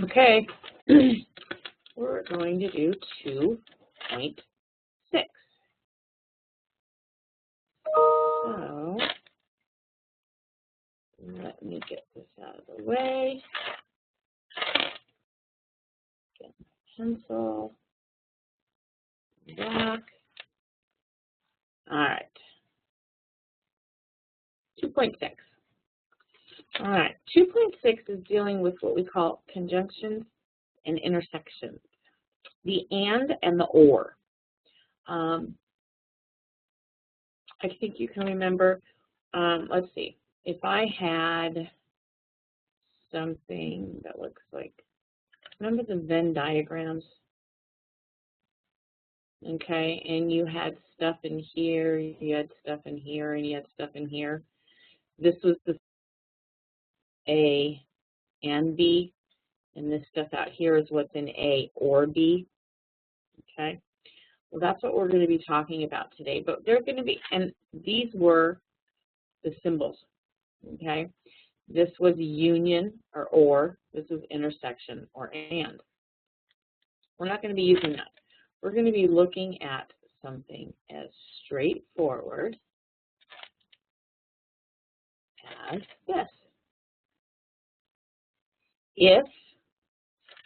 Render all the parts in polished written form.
Okay, we're going to do 2.6. So, let me get this out of the way. Get my pencil back. All right, 2.6. All right, 2.6 is dealing with what we call conjunctions and intersections, the and the or. I think you can remember, let's see, if I had something that looks like, remember the Venn diagrams? Okay, and you had stuff in here, you had stuff in here, and you had stuff in here. This was the A and B, and this stuff out here is what's in A or B. Okay, well, that's what we're going to be talking about today. But they're going to be, and these were the symbols. Okay, this was union or, this was intersection or and. We're not going to be using that. We're going to be looking at something as straightforward as this. If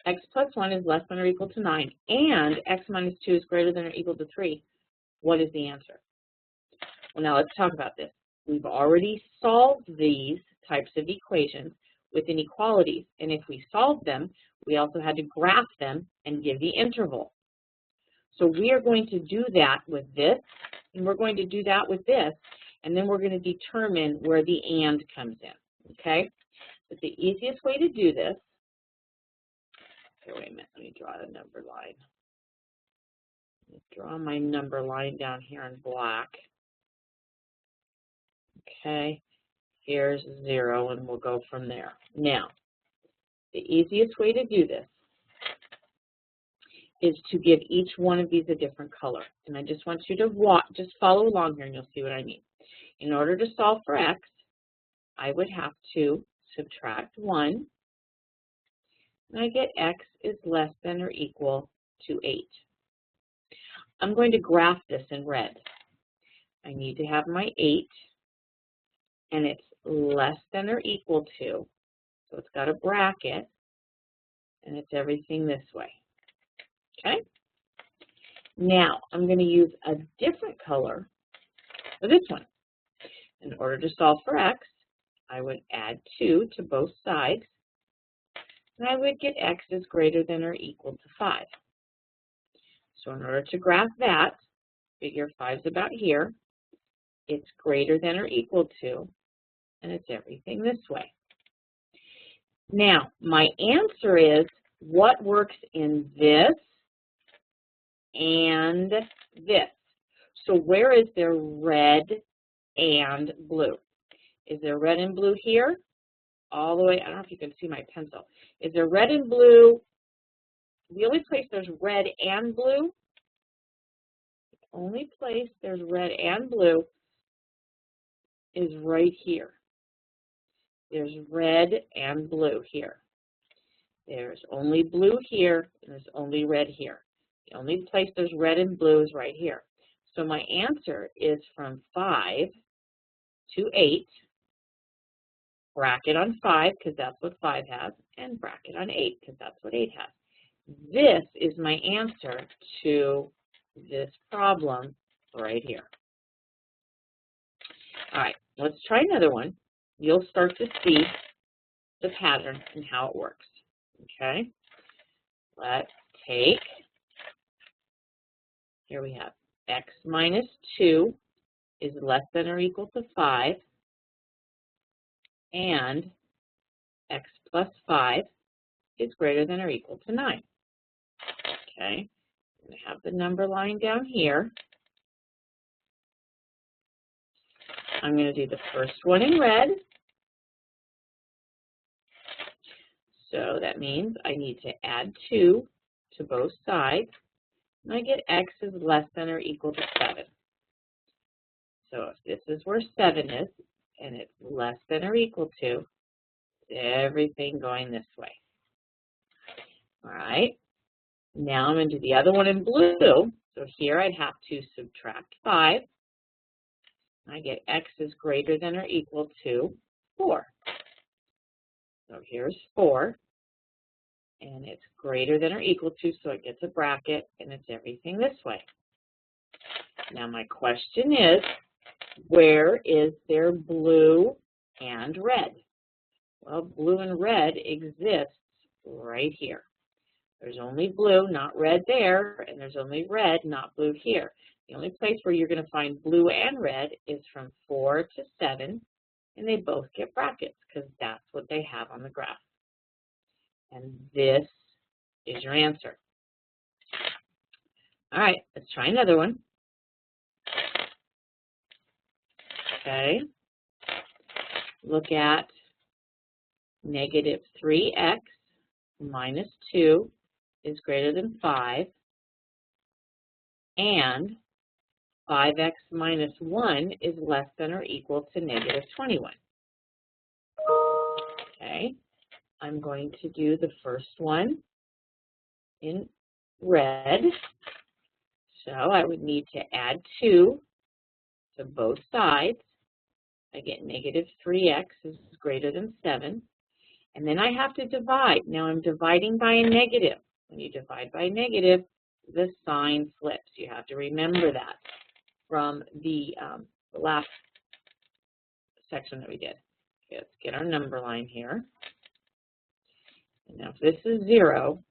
x plus 1 is less than or equal to 9 and x minus 2 is greater than or equal to 3, what is the answer? Well, now let's talk about this. We've already solved these types of equations with inequalities, and if we solved them, we also had to graph them and give the interval. So we are going to do that with this, and we're going to do that with this, and then we're going to determine where the and comes in, okay? But the easiest way to do this, okay, wait a minute, let me draw the number line. Let me draw my number line down here in black. Okay, here's 0, and we'll go from there. Now, the easiest way to do this is to give each one of these a different color. And I just want you to just follow along here, and you'll see what I mean. In order to solve for x, I would have to subtract 1, and I get x is less than or equal to 8. I'm going to graph this in red. I need to have my 8, and it's less than or equal to, so it's got a bracket, and it's everything this way. Okay? Now, I'm going to use a different color for this one. In order to solve for x, I would add 2 to both sides, and I would get x is greater than or equal to 5. So in order to graph that, figure 5 is about here, it's greater than or equal to, and it's everything this way. Now, my answer is what works in this and this. So where is there red and blue? Is there red and blue here? All the way, I don't know if you can see my pencil. Is there red and blue? The only place there's red and blue, the only place there's red and blue is right here. There's red and blue here. There's only blue here, and there's only red here. The only place there's red and blue is right here. So my answer is from 5 to 8, bracket on 5 because that's what 5 has, and bracket on 8 because that's what 8 has. This is my answer to this problem right here. All right, let's try another one. You'll start to see the pattern and how it works. Okay, let's take, here we have x minus 2 is less than or equal to 5, and x plus 5 is greater than or equal to 9. Okay, I'm going to have the number line down here. I'm going to do the first one in red. So that means I need to add 2 to both sides, and I get x is less than or equal to 7. So if this is where 7 is, and it's less than or equal to, everything going this way. All right. Now I'm going to do the other one in blue. So here I'd have to subtract 5. I get x is greater than or equal to 4. So here's 4. And it's greater than or equal to, so it gets a bracket, and it's everything this way. Now my question is, where is there blue and red? Well, blue and red exists right here. There's only blue, not red there, and there's only red, not blue here. The only place where you're going to find blue and red is from 4 to 7, and they both get brackets because that's what they have on the graph. And this is your answer. All right, let's try another one. Okay, look at negative 3x minus 2 is greater than 5, and 5x minus 1 is less than or equal to negative 21. Okay, I'm going to do the first one in red. So I would need to add 2 to both sides. I get negative 3x is greater than 7. And then I have to divide. Now I'm dividing by a negative. When you divide by a negative, the sign flips. You have to remember that from the last section that we did. Okay, let's get our number line here. And now if this is 0,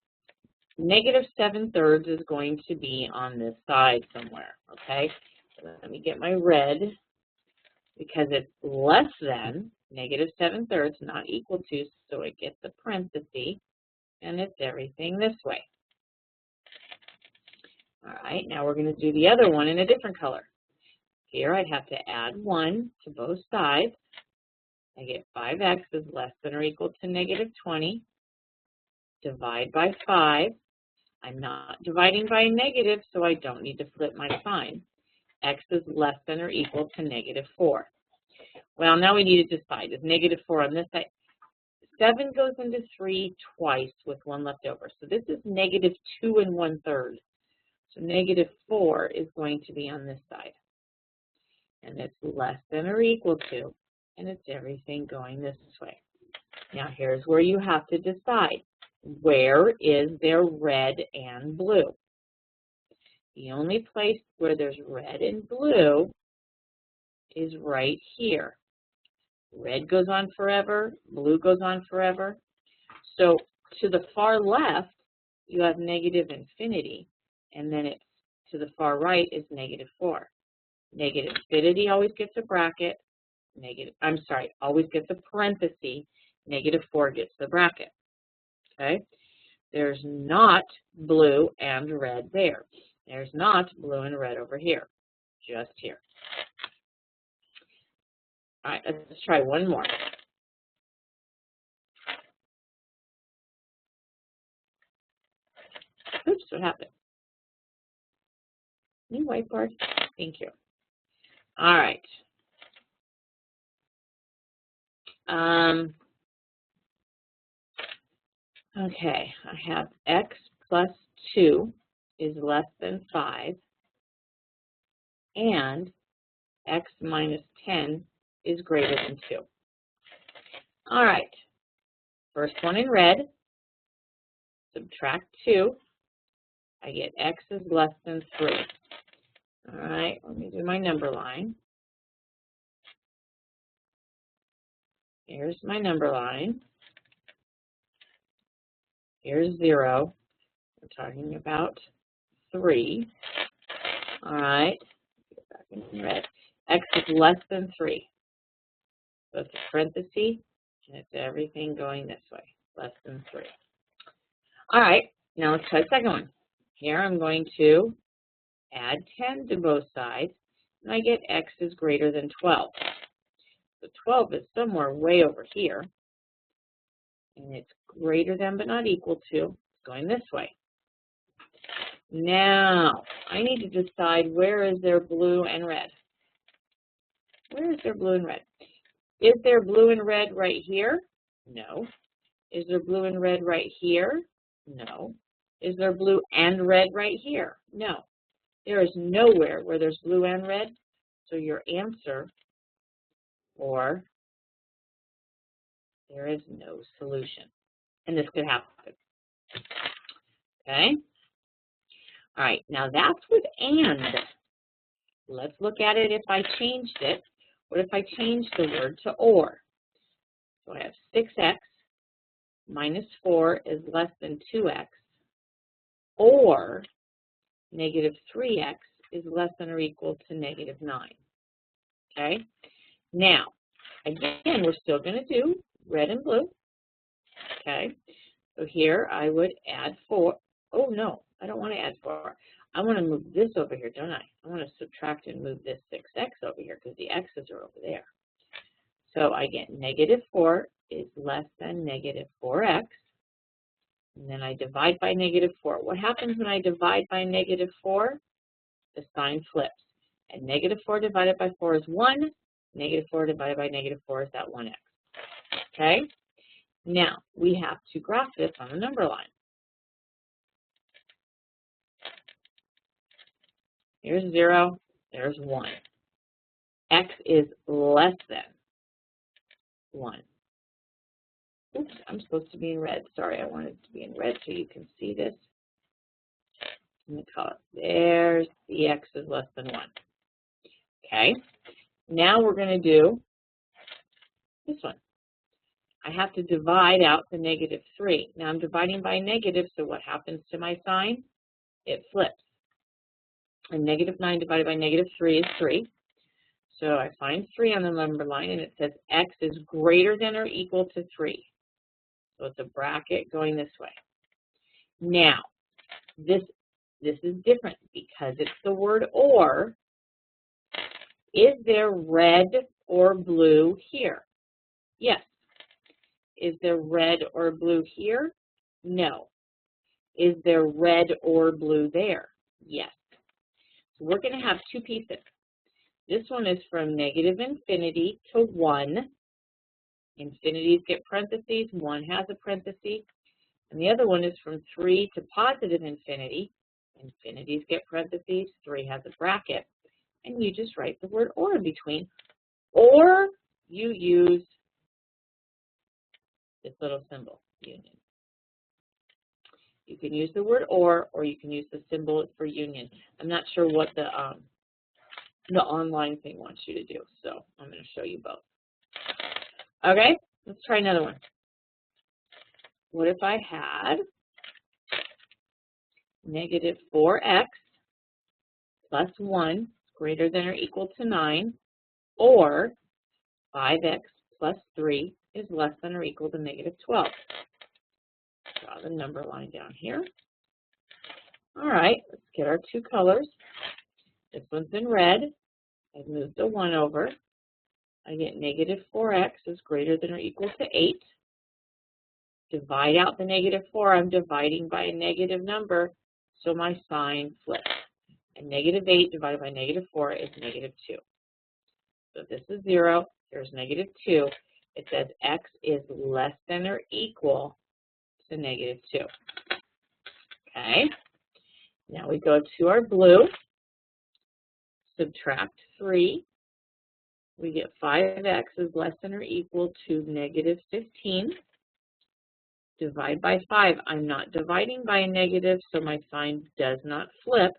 negative 7/3 is going to be on this side somewhere, okay? So let me get my red, because it's less than negative 7/3, not equal to, so it gets a parenthesis, and it's everything this way. All right, now we're going to do the other one in a different color. Here I'd have to add 1 to both sides. I get 5x is less than or equal to negative 20. Divide by 5. I'm not dividing by a negative, so I don't need to flip my sign. X is less than or equal to negative 4. Well, now we need to decide. Is negative 4 on this side? 7 goes into 3 twice with 1 left over. So this is negative 2 1/3. So negative 4 is going to be on this side. And it's less than or equal to, and it's everything going this way. Now here's where you have to decide. Where is there red and blue? The only place where there's red and blue is right here. Red goes on forever, blue goes on forever. So to the far left, you have negative infinity, and then it's to the far right is negative 4. Negative infinity always gets a bracket. Always gets a parenthesis. Negative 4 gets the bracket. Okay? There's not blue and red there. There's not blue and red over here. Just here. All right, let's try one more. Oops, what happened? New whiteboard. Thank you. All right. Okay, I have x plus 2 is less than 5, and x minus 10 is greater than 2. All right, first one in red, subtract 2, I get x is less than 3. All right, let me do my number line. Here's my number line. Here's 0. We're talking about 3. All right, get back in red. X is less than 3. So it's a parenthesis, and it's everything going this way, less than 3. All right, now let's try the second one. Here I'm going to add 10 to both sides, and I get x is greater than 12. So 12 is somewhere way over here, and it's greater than but not equal to, going this way. Now, I need to decide where is there blue and red. Where is there blue and red? Is there blue and red right here? No. Is there blue and red right here? No. Is there blue and red right here? No. There is nowhere where there's blue and red. So your answer, or there is no solution. And this could happen. Okay? All right, now that's with and. Let's look at it if I changed it. What if I changed the word to or? So I have 6x minus 4 is less than 2x, or negative 3x is less than or equal to negative 9. Okay? Now, again, we're still going to do red and blue. Okay? So here I would add 4. Oh, no, I don't want to add 4. I want to move this over here, don't I? I want to subtract and move this 6x over here because the x's are over there. So I get negative 4 is less than negative 4x. And then I divide by negative 4. What happens when I divide by negative 4? The sign flips. And negative 4 divided by 4 is 1. Negative 4 divided by negative 4 is that 1x. Okay? Now, we have to graph this on the number line. Here's 0. There's 1. X is less than 1. Oops, I'm supposed to be in red. Sorry, I wanted to be in red so you can see this in the color. There's the x is less than 1. Okay, now we're going to do this one. I have to divide out the negative 3. Now I'm dividing by negative, so what happens to my sign? It flips. And negative 9 divided by negative 3 is 3. So I find 3 on the number line, and it says x is greater than or equal to 3. So it's a bracket going this way. Now, this is different because it's the word or. Is there red or blue here? Yes. Is there red or blue here? No. Is there red or blue there? Yes. So we're going to have two pieces. This one is from negative infinity to 1. Infinities get parentheses, 1 has a parenthesis. And the other one is from 3 to positive infinity. Infinities get parentheses, 3 has a bracket. And you just write the word or in between. Or you use this little symbol, union. You can use the word or you can use the symbol for union. I'm not sure what the online thing wants you to do, so I'm going to show you both. Okay, let's try another one. What if I had negative 4x plus 1 greater than or equal to 9, or 5x plus 3 is less than or equal to negative 12? Draw the number line down here. All right, let's get our two colors. This one's in red. I've moved the 1 over. I get negative 4x is greater than or equal to 8. Divide out the negative 4. I'm dividing by a negative number, so my sign flips. And negative 8 divided by negative 4 is negative 2. So if this is 0, here's negative 2. It says x is less than or equal to negative 2. Okay. Now we go to our blue. Subtract 3. We get 5x is less than or equal to negative 15. Divide by 5. I'm not dividing by a negative, so my sign does not flip.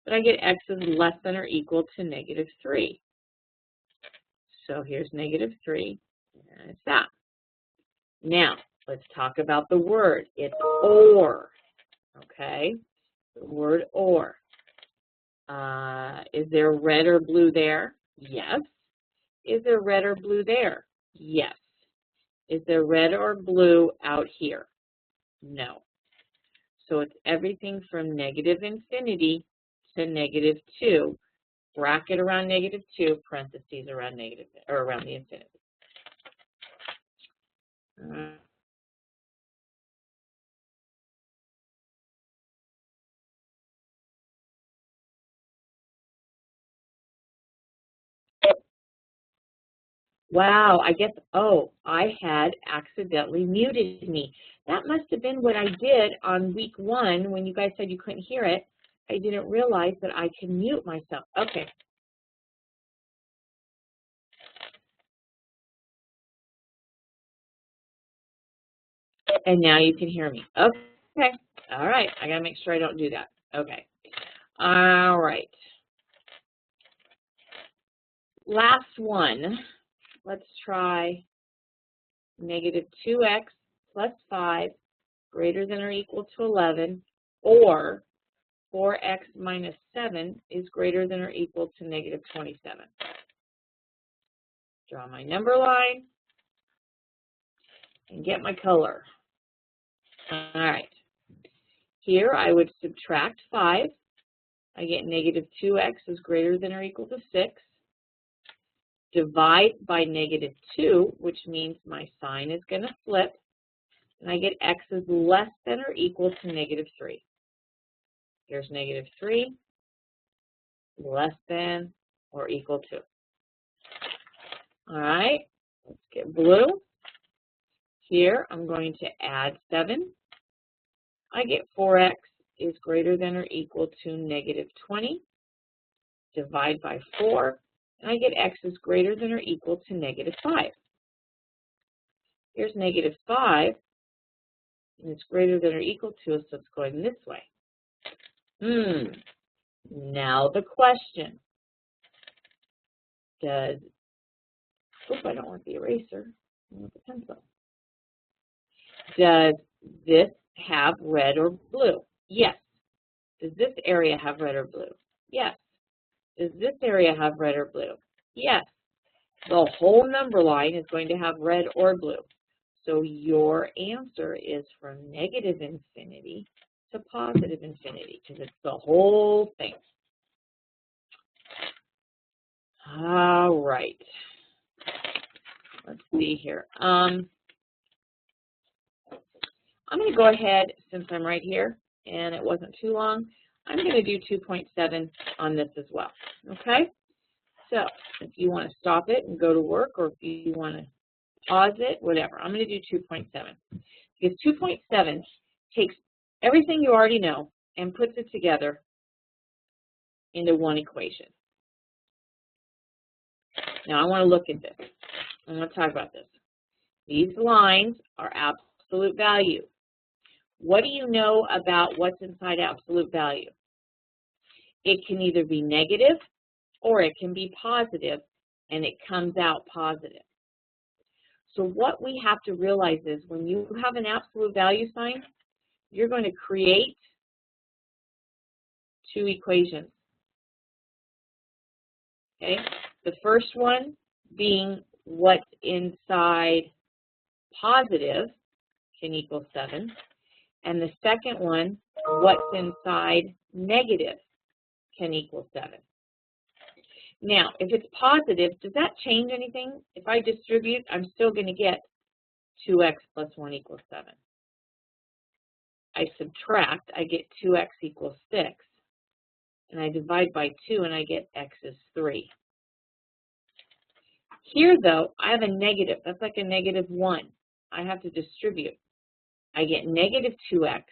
But I get x is less than or equal to negative 3. So here's negative 3, and it's that. Now, let's talk about the word. It's or, okay? The word or. Is there red or blue there? Yes. Is there red or blue there? Yes. Is there red or blue out here? No. So it's everything from negative infinity to negative 2. Bracket around negative 2, parentheses around negative, or around the infinity. Wow, I guess, oh, I had accidentally muted me. That must have been what I did on week 1 when you guys said you couldn't hear it. I didn't realize that I can mute myself. Okay. And now you can hear me. Okay. All right. I got to make sure I don't do that. Okay. All right. Last one. Let's try negative 2x plus 5 greater than or equal to 11, or 4x minus 7 is greater than or equal to negative 27. Draw my number line and get my color. All right. Here I would subtract 5. I get negative 2x is greater than or equal to 6. Divide by negative 2, which means my sign is going to flip, and I get x is less than or equal to negative 3. Here's negative 3, less than or equal to. All right, let's get blue. Here I'm going to add 7. I get 4x is greater than or equal to negative 20. Divide by 4, and I get x is greater than or equal to negative 5. Here's negative 5, and it's greater than or equal to, so it's going this way. Now the question. I don't want the eraser. I want the pencil. Does this have red or blue? Yes. Does this area have red or blue? Yes. Does this area have red or blue? Yes. The whole number line is going to have red or blue. So your answer is from negative infinity to positive infinity, because it's the whole thing. All right. Let's see here. I'm going to go ahead, since I'm right here and it wasn't too long, I'm going to do 2.7 on this as well. Okay? So if you want to stop it and go to work, or if you want to pause it, whatever, I'm going to do 2.7. Because 2.7 takes everything you already know and puts it together into one equation. Now I want to look at this. I'm going to talk about this. These lines are absolute value. What do you know about what's inside absolute value? It can either be negative or it can be positive, and it comes out positive. So what we have to realize is when you have an absolute value sign, you're going to create two equations. Okay? The first one being what's inside positive can equal 7. And the second one, what's inside negative, can equal 7. Now, if it's positive, does that change anything? If I distribute, I'm still going to get 2x plus 1 equals 7. I subtract, I get 2x equals 6. And I divide by 2, and I get x is 3. Here, though, I have a negative. That's like a negative 1. I have to distribute. I get negative 2x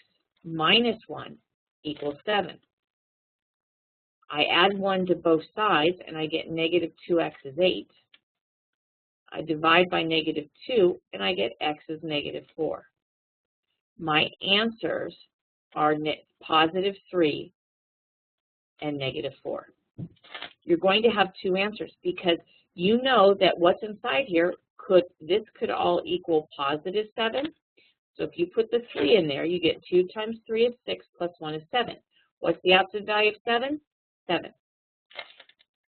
minus 1 equals 7. I add 1 to both sides, and I get negative 2x is 8. I divide by negative 2, and I get x is negative 4. My answers are positive 3 and negative 4. You're going to have two answers because you know that what's inside here this could all equal positive 7. So if you put the 3 in there, you get 2 times 3 is 6 plus 1 is 7. What's the absolute value of 7? 7.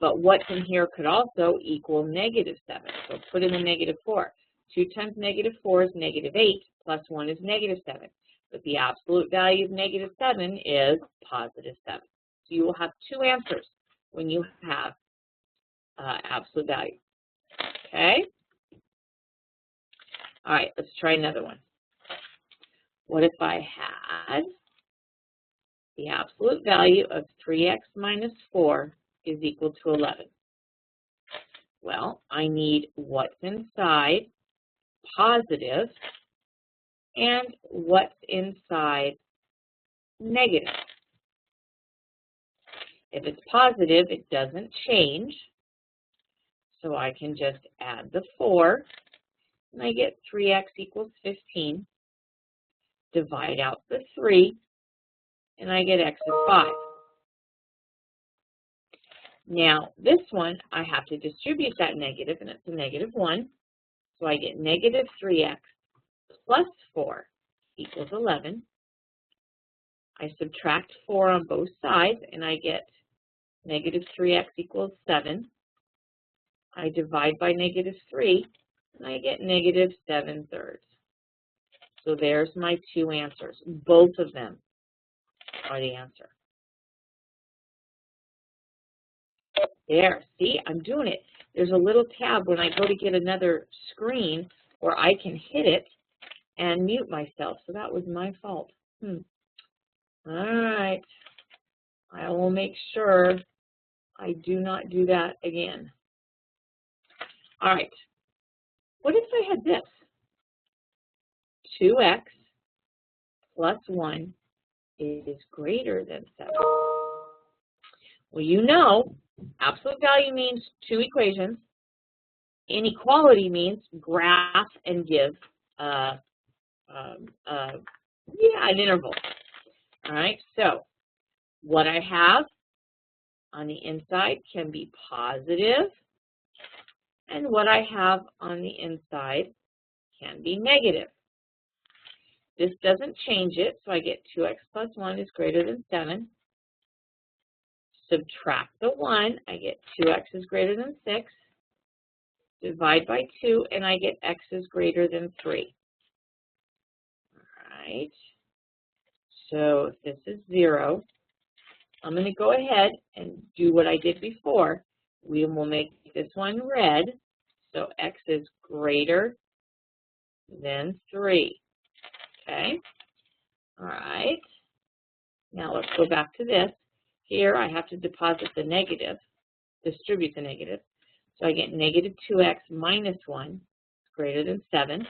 But what's in here could also equal negative 7. So put in the negative 4. 2 times negative 4 is negative 8 plus 1 is negative 7. But the absolute value of negative 7 is positive 7. So you will have two answers when you have absolute value. Okay? All right, let's try another one. What if I had the absolute value of 3x minus 4 is equal to 11? Well, I need what's inside positive and what's inside negative. If it's positive, it doesn't change. So I can just add the 4, and I get 3x equals 15. Divide out the 3, and I get x is 5. Now, this one, I have to distribute that negative, and it's a negative 1. So I get negative 3x plus 4 equals 11. I subtract 4 on both sides, and I get negative 3x equals 7. I divide by negative 3, and I get negative 7/3. So there's my 2 answers. Both of them are the answer. There, see, I'm doing it. There's a little tab when I go to get another screen where I can hit it and mute myself. So that was my fault. All right. I will make sure I do not do that again. All right. What if I had this? 2x plus 1 is greater than 7. Well, you know, absolute value means 2 equations. Inequality means graph and give an interval. All right, so what I have on the inside can be positive, and what I have on the inside can be negative. This doesn't change it, so I get 2x plus 1 is greater than 7. Subtract the 1, I get 2x is greater than 6. Divide by 2, and I get x is greater than 3. All right. So if this is 0, I'm going to go ahead and do what I did before. We will make this one red, so x is greater than 3. Okay? All right. Now let's go back to this. Here I have to deposit the negative, distribute the negative. So I get negative 2x minus 1 is greater than 7.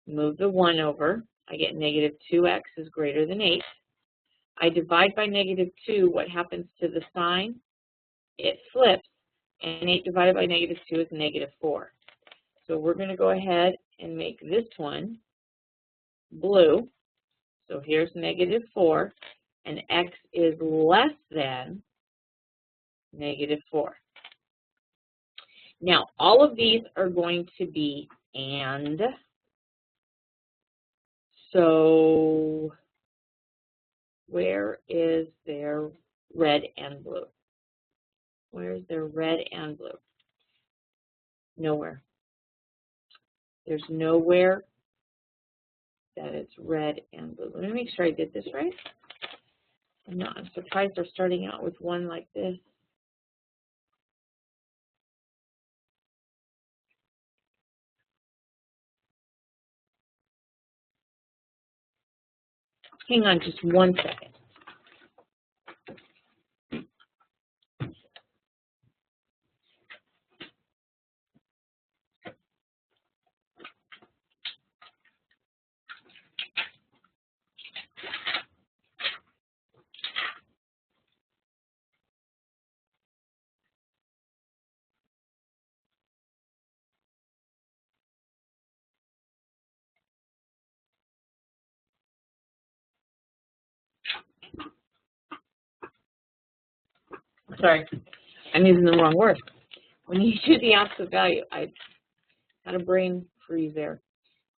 Move the 1 over. I get negative 2x is greater than 8. I divide by negative 2. What happens to the sign? It flips, and 8 divided by negative 2 is negative 4. So we're going to go ahead and make this one blue. So here's negative 4, and x is less than negative 4. Now, all of these are going to be and. So where is their red and blue? Where's their red and blue? Nowhere. There's nowhere that it's red and blue. Let me make sure I did this right. I'm surprised they're starting out with one like this. Hang on just 1 second. Sorry, I'm using the wrong word. When you do the absolute value, I had a brain freeze there.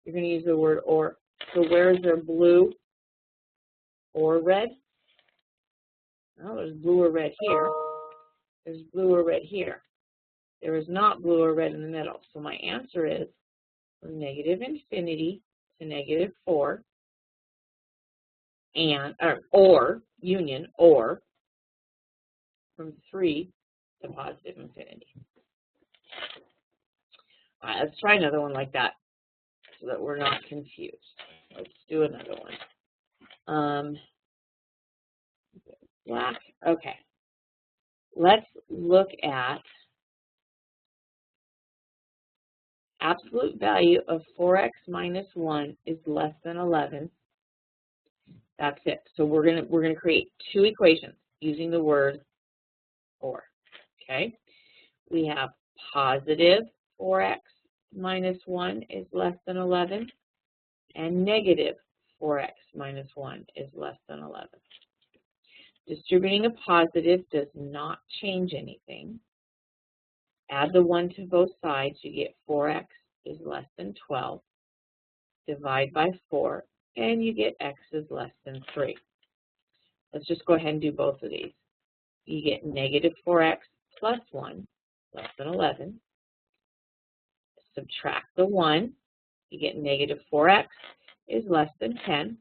You're going to use the word or. So where is there blue or red? Oh, there's blue or red here. There's blue or red here. There is not blue or red in the middle. So my answer is from negative infinity to negative 4, and or union, or from 3 to positive infinity. All right, let's try another one like that so that we're not confused. Let's do another one. Black. Okay. Let's look at absolute value of 4x minus 1 is less than 11. That's it. So we're gonna create two equations using the word or. Okay? We have positive 4x minus 1 is less than 11, and negative 4x minus 1 is less than 11. Distributing a positive does not change anything. Add the 1 to both sides, you get 4x is less than 12. Divide by 4, and you get x is less than 3. Let's just go ahead and do both of these. You get negative 4x plus 1, less than 11. Subtract the 1, you get negative 4x is less than 10.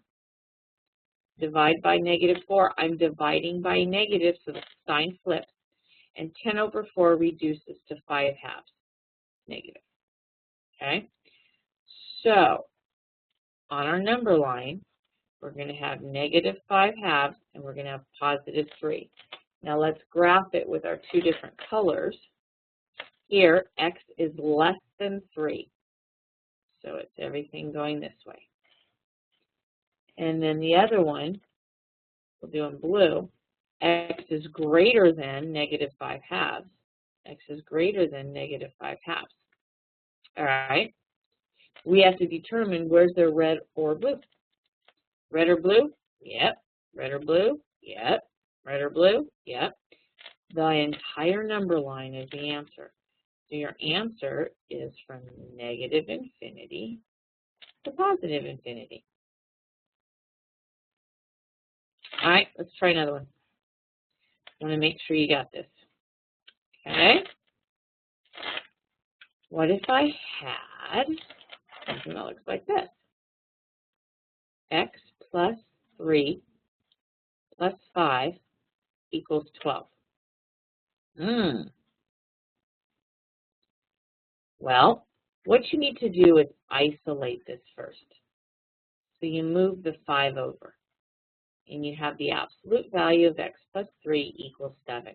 Divide by negative 4, I'm dividing by negative, so the sign flips. And 10 over 4 reduces to 5 halves, negative. Okay? So, on our number line, we're going to have negative 5 halves, and we're going to have positive 3. Now let's graph it with our two different colors. Here, x is less than 3. So it's everything going this way. And then the other one, we'll do in blue, x is greater than negative 5 halves. X is greater than negative 5 halves. All right. We have to determine where's the red or blue. Red or blue? Yep. Red or blue? Yep. Red or blue? Yep. The entire number line is the answer. So your answer is from negative infinity to positive infinity. All right, let's try another one. I want to make sure you got this. Okay. What if I had something that looks like this? X plus 3 plus 5 equals 12. Well, what you need to do is isolate this first. So you move the 5 over, and you have the absolute value of x plus 3 equals 7.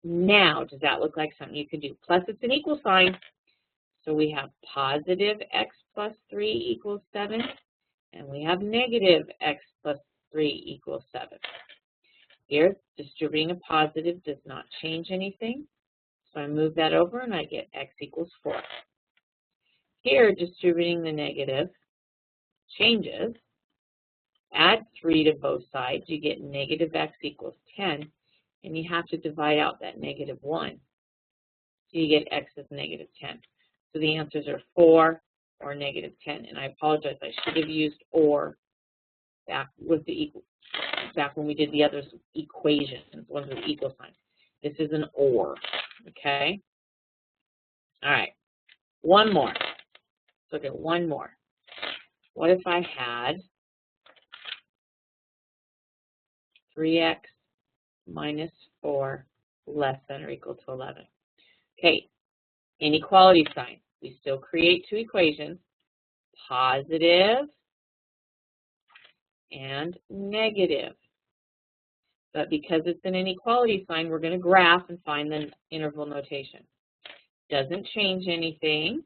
Now, does that look like something you could do? Plus, it's an equal sign. So we have positive x plus 3 equals 7, and we have negative x plus 3 equals 7. Here, distributing a positive does not change anything. So I move that over, and I get x equals 4. Here, distributing the negative changes. Add 3 to both sides, you get negative x equals 10, and you have to divide out that negative 1. So you get x is negative 10. So the answers are 4 or negative 10. And I apologize, I should have used or back with the equal, back when we did the other equations, ones with equal signs. This is an or, okay? All right, one more. Let's look at one more. What if I had 3x minus 4 less than or equal to 11? Okay, inequality sign. We still create two equations, positive and negative. But because it's an inequality sign, we're going to graph and find the interval notation. Doesn't change anything.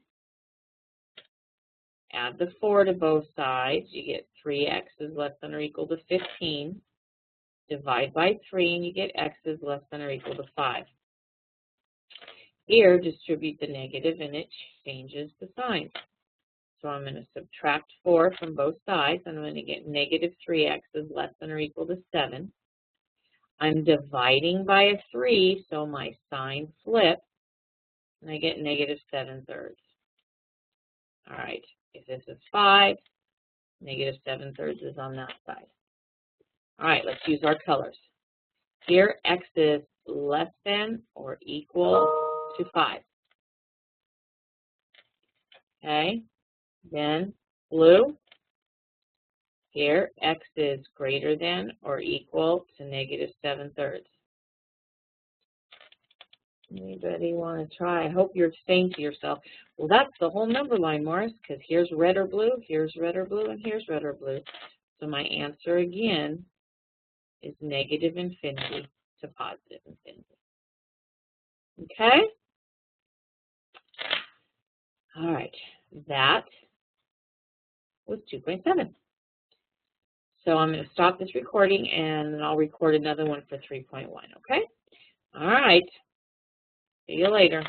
Add the 4 to both sides. You get 3x is less than or equal to 15. Divide by 3, and you get x is less than or equal to 5. Here, distribute the negative, and it changes the sign. So I'm going to subtract 4 from both sides, and I'm going to get negative 3x is less than or equal to 7. I'm dividing by a 3, so my sign flips, and I get negative 7/3. All right, if this is 5, negative 7/3 is on that side. All right, let's use our colors. Here, x is less than or equal to 5. Okay, then blue. Here, x is greater than or equal to negative 7/3. Anybody want to try? I hope you're saying to yourself, well, that's the whole number line, Morris, because here's red or blue, here's red or blue, and here's red or blue. So my answer again is negative infinity to positive infinity. Okay? All right, that was 2.7. So I'm going to stop this recording, and then I'll record another one for 3.1, okay? All right. See you later.